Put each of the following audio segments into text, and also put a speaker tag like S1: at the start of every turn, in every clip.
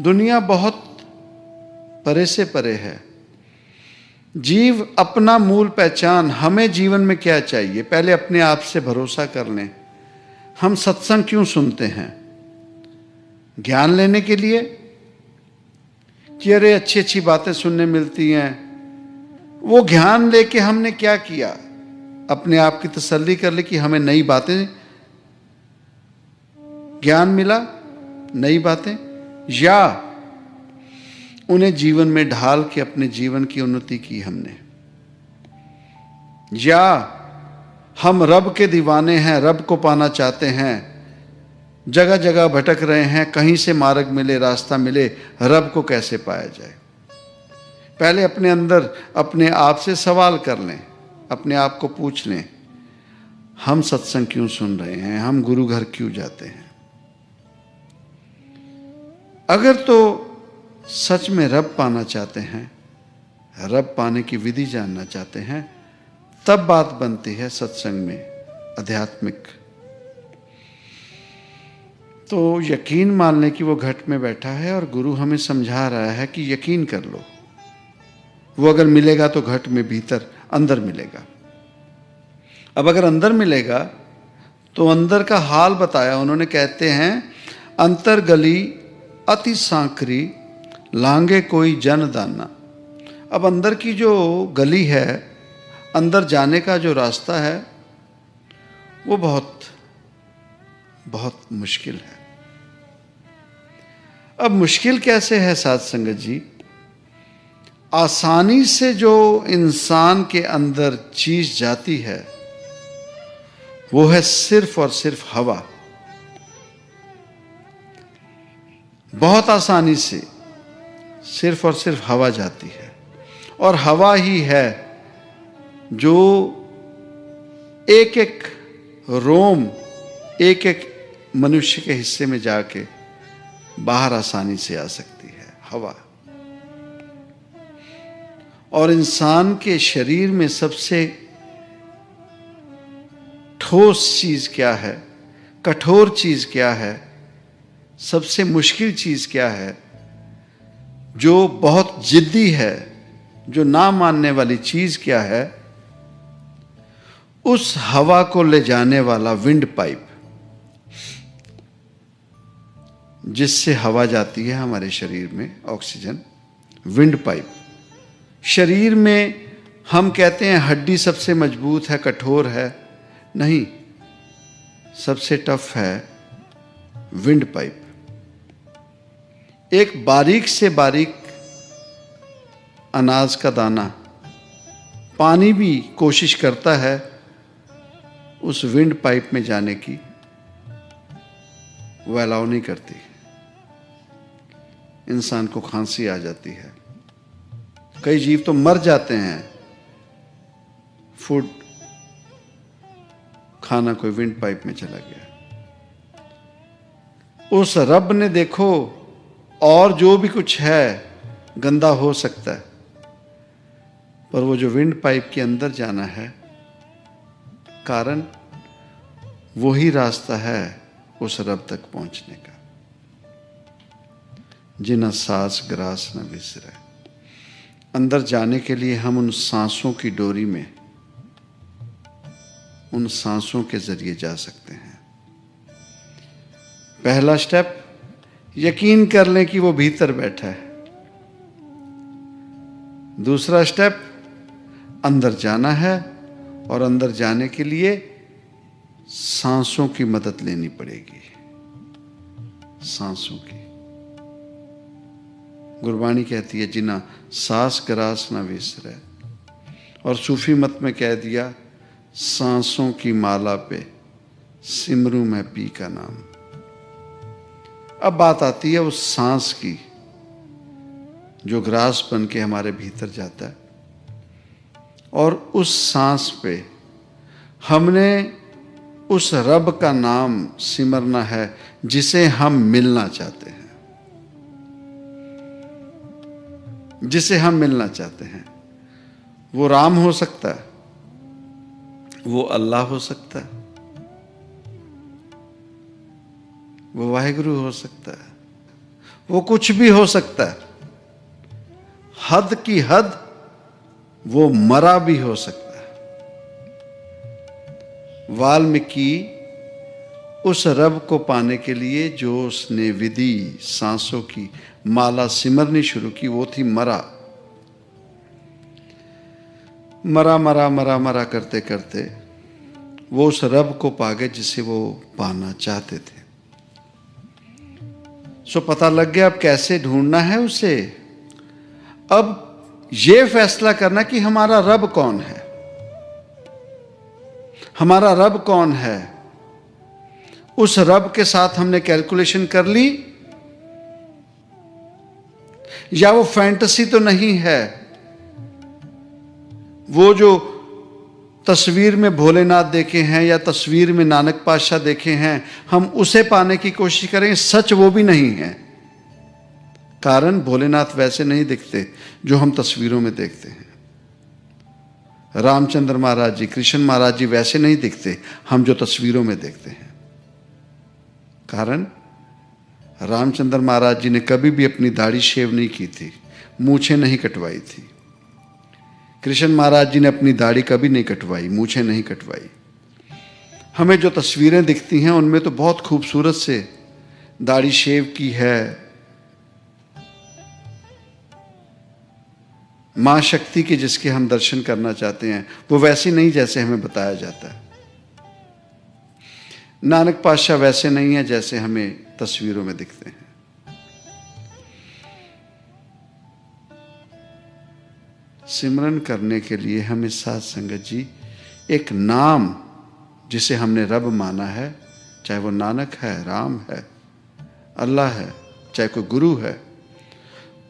S1: दुनिया बहुत परे से परे है। जीव अपना मूल पहचान, हमें जीवन में क्या चाहिए, पहले अपने आप से भरोसा कर लें। हम सत्संग क्यों सुनते हैं? ज्ञान लेने के लिए कि अरे अच्छी अच्छी बातें सुनने मिलती हैं। वो ज्ञान लेके हमने क्या किया? अपने आप की तसल्ली कर ली कि हमें नई बातें, ज्ञान मिला, नई बातें, या उन्हें जीवन में ढाल के अपने जीवन की उन्नति की हमने, या हम रब के दीवाने हैं, रब को पाना चाहते हैं, जगह जगह भटक रहे हैं, कहीं से मार्ग मिले, रास्ता मिले, रब को कैसे पाया जाए। पहले अपने अंदर अपने आप से सवाल कर लें, अपने आप को पूछ लें, हम सत्संग क्यों सुन रहे हैं, हम गुरु घर क्यों जाते हैं। अगर तो सच में रब पाना चाहते हैं, रब पाने की विधि जानना चाहते हैं, तब बात बनती है सत्संग में आध्यात्मिक। तो यकीन मान लें कि वो घट में बैठा है और गुरु हमें समझा रहा है कि यकीन कर लो, वो अगर मिलेगा तो घट में भीतर अंदर मिलेगा। अब अगर अंदर मिलेगा तो अंदर का हाल बताया उन्होंने। कहते हैं अंतर गली अति सांकरी, लांगे कोई जन दाना। अब अंदर की जो गली है, अंदर जाने का जो रास्ता है, वो बहुत बहुत मुश्किल है। अब मुश्किल कैसे है साध संगत जी? आसानी से जो इंसान के अंदर चीज जाती है वो है सिर्फ और सिर्फ हवा। बहुत आसानी से सिर्फ और सिर्फ हवा जाती है, और हवा ही है जो एक एक रोम, एक एक मनुष्य के हिस्से में जाके बाहर आसानी से आ सकती है, हवा। और इंसान के शरीर में सबसे ठोस चीज क्या है, कठोर चीज क्या है, सबसे मुश्किल चीज क्या है, जो बहुत जिद्दी है, जो ना मानने वाली चीज क्या है? उस हवा को ले जाने वाला विंड पाइप, जिससे हवा जाती है हमारे शरीर में, ऑक्सीजन, विंड पाइप। शरीर में हम कहते हैं हड्डी सबसे मजबूत है, कठोर है, नहीं, सबसे टफ है विंड पाइप। एक बारीक से बारीक अनाज का दाना, पानी भी कोशिश करता है उस विंड पाइप में जाने की, वो अलाउ नहीं करती। इंसान को खांसी आ जाती है, कई जीव तो मर जाते हैं। फूड खाना कोई विंड पाइप में चला गया। उस रब ने देखो, और जो भी कुछ है गंदा हो सकता है, पर वो जो विंड पाइप के अंदर जाना है, कारण वही रास्ता है उस रब तक पहुंचने का। जिना सांस ग्रास न बिसरे। अंदर जाने के लिए हम उन सांसों की डोरी में, उन सांसों के जरिए जा सकते हैं। पहला स्टेप, यकीन कर लें कि वो भीतर बैठा है। दूसरा स्टेप, अंदर जाना है, और अंदर जाने के लिए सांसों की मदद लेनी पड़ेगी, सांसों की। गुरबाणी कहती है जिना सांस ग्रास ना विसरे, और सूफी मत में कह दिया सांसों की माला पे सिमरू मैं पी का नाम। अब बात आती है उस सांस की जो ग्रास बन के हमारे भीतर जाता है, और उस सांस पे हमने उस रब का नाम सिमरना है जिसे हम मिलना चाहते हैं, जिसे हम मिलना चाहते हैं। वो राम हो सकता है, वो अल्लाह हो सकता है, वो वाहिगुरु हो सकता है, वो कुछ भी हो सकता है, हद की हद वो मरा भी हो सकता है। वाल्मीकि उस रब को पाने के लिए जो उसने विधि सांसों की माला सिमरनी शुरू की, वो थी मरा। मरा मरा मरा मरा करते करते वो उस रब को पा गए जिसे वो पाना चाहते थे। सो पता लग गया अब कैसे ढूंढना है उसे। अब ये फैसला करना कि हमारा रब कौन है, हमारा रब कौन है। उस रब के साथ हमने कैलकुलेशन कर ली, या वो फैंटेसी तो नहीं है, वो जो तस्वीर में भोलेनाथ देखे हैं या तस्वीर में नानक पातशाह देखे हैं, हम उसे पाने की कोशिश करें, सच वो भी नहीं है। कारण भोलेनाथ वैसे नहीं दिखते जो हम तस्वीरों में देखते हैं। रामचंद्र महाराज जी, कृष्ण महाराज जी वैसे नहीं दिखते हम जो तस्वीरों में देखते हैं। कारण रामचंद्र महाराज जी ने कभी भी अपनी दाढ़ी शेव नहीं की थी, मूछें नहीं कटवाई थी। कृष्ण महाराज जी ने अपनी दाढ़ी कभी नहीं कटवाई, मूछें नहीं कटवाई। हमें जो तस्वीरें दिखती हैं उनमें तो बहुत खूबसूरत से दाढ़ी शेव की है। मां शक्ति के जिसके हम दर्शन करना चाहते हैं वो वैसी नहीं जैसे हमें बताया जाता है। नानक पातशाह वैसे नहीं है जैसे हमें तस्वीरों में दिखते हैं। सिमरन करने के लिए हमें साथ संगत जी एक नाम जिसे हमने रब माना है, चाहे वो नानक है, राम है, अल्लाह है, चाहे कोई गुरु है,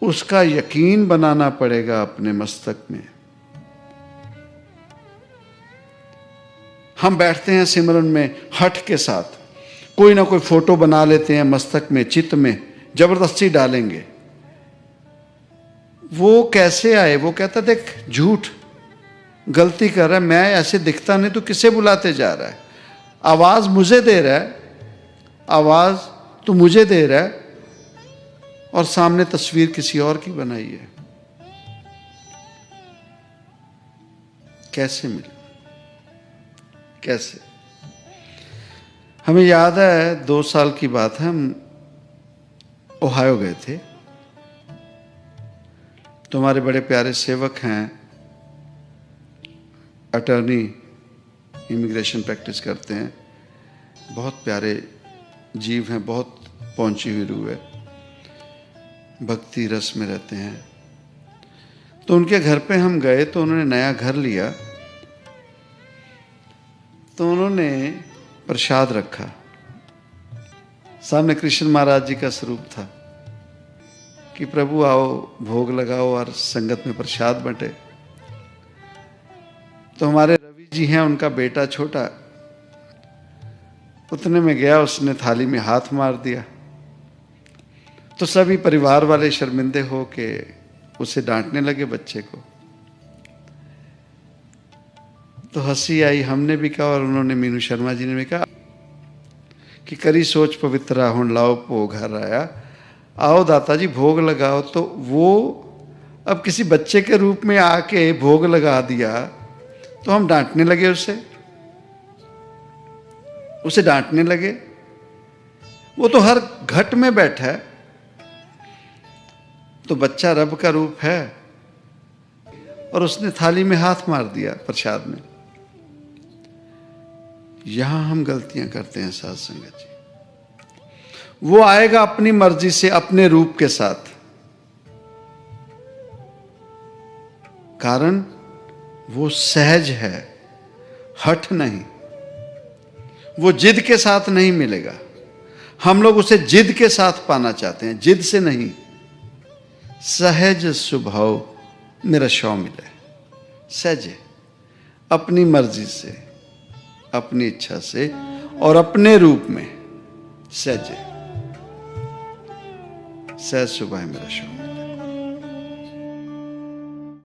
S1: उसका यकीन बनाना पड़ेगा अपने मस्तक में। हम बैठते हैं सिमरन में हठ के साथ, कोई ना कोई फोटो बना लेते हैं मस्तक में, चित्त में जबरदस्ती डालेंगे। वो कैसे आए? वो कहता देख झूठ, गलती कर रहा है, मैं ऐसे दिखता नहीं, तो किसे बुलाते जा रहा है? आवाज मुझे दे रहा है, आवाज तो मुझे दे रहा है, और सामने तस्वीर किसी और की बनाई है। कैसे मिले? कैसे? हमें याद है 2 साल की बात है, हम ओहायो गए थे। तो हमारे बड़े प्यारे सेवक हैं, अटर्नी, इमिग्रेशन प्रैक्टिस करते हैं, बहुत प्यारे जीव हैं, बहुत पहुंची हुई रूह है, भक्ति रस में रहते हैं। तो उनके घर पे हम गए तो उन्होंने नया घर लिया, तो उन्होंने प्रसाद रखा। सामने कृष्ण महाराज जी का स्वरूप था कि प्रभु आओ, भोग लगाओ और संगत में प्रसाद बंटे। तो हमारे रवि जी हैं, उनका बेटा छोटा, उतने में गया, उसने थाली में हाथ मार दिया। तो सभी परिवार वाले शर्मिंदे हो के उसे डांटने लगे बच्चे को। तो हंसी आई, हमने भी कहा और उन्होंने, मीनू शर्मा जी ने भी कहा कि करी सोच पवित्रा हुण लाओ भोग हर आया, आओ दाता जी भोग लगाओ। तो वो अब किसी बच्चे के रूप में आके भोग लगा दिया, तो हम डांटने लगे उसे डांटने लगे। वो तो हर घट में बैठा है, तो बच्चा रब का रूप है, और उसने थाली में हाथ मार दिया प्रसाद में। यहां हम गलतियां करते हैं साथ संगत जी। वो आएगा अपनी मर्जी से, अपने रूप के साथ, कारण वो सहज है, हठ नहीं। वो जिद के साथ नहीं मिलेगा। हम लोग उसे जिद के साथ पाना चाहते हैं, जिद से नहीं। सहज स्वभाव मेरा शौ मिले, सहज है, अपनी मर्जी से, अपनी इच्छा से और अपने रूप में सहज है। सहज स्वभाव मेरा शौ।